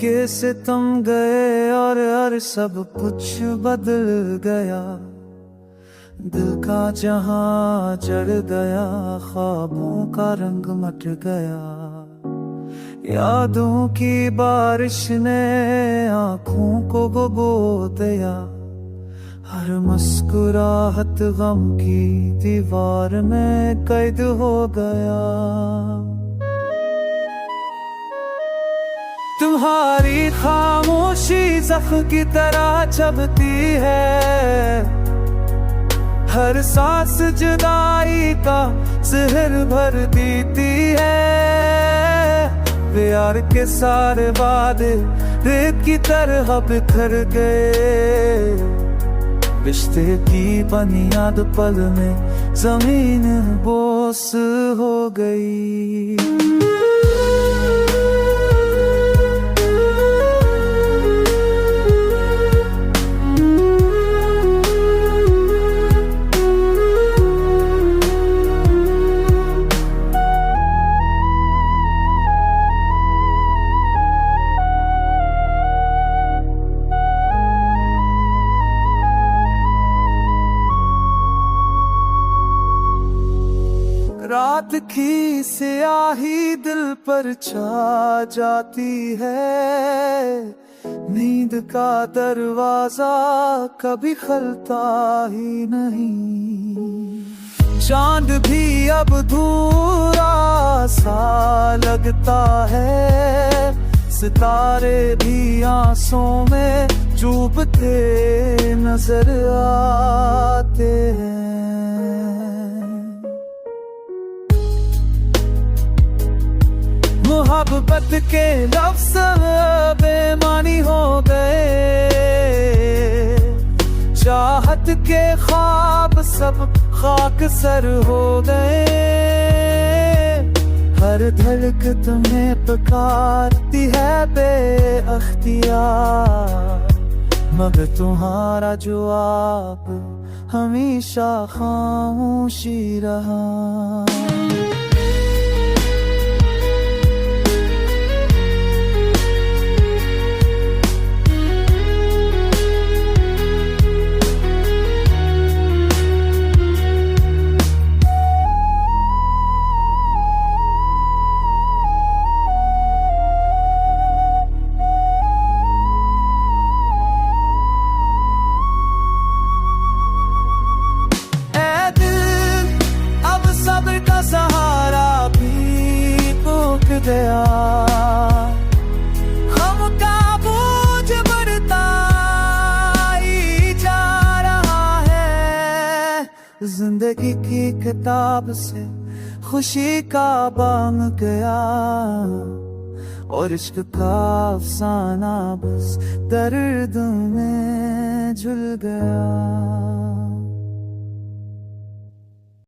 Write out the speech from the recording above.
के सितम गए और हर सब कुछ बदल गया। दिल का जहां जड़ गया, ख्वाबों का रंग मट गया। यादों की बारिश ने आंखों को डुबो दिया। हर मुस्कुराहट गम की दीवार में कैद हो गया। तुम्हारी खामोशी जख्म की तरह चबती है। हर सांस जुदाई का जहर भर देती है। प्यार के सारे वादे रेत की तरह बिखर गए। रिश्ते की बुनियाद पल में जमीन बोस हो गई। रात की स्याही दिल पर छा जाती है। नींद का दरवाजा कभी खुलता ही नहीं। चांद भी अब अधूरा सा लगता है। सितारे भी आंसुओं में डूबते नजर आते हैं। मोहब्बत के लफ्ज़ बेमानी हो गए। चाहत के ख्वाब सब खाक सर हो गए। हर धड़क तुम्हें पुकारती है बेअख्तियार, मगर तुम्हारा जवाब हमेशा खामोशी रहा। सहारा भी टूट गया। हम का बोझ बढ़ता ही जा रहा है। जिंदगी की किताब से खुशी का बन गया। और इश्क का अफसाना बस दर्द में झुल गया।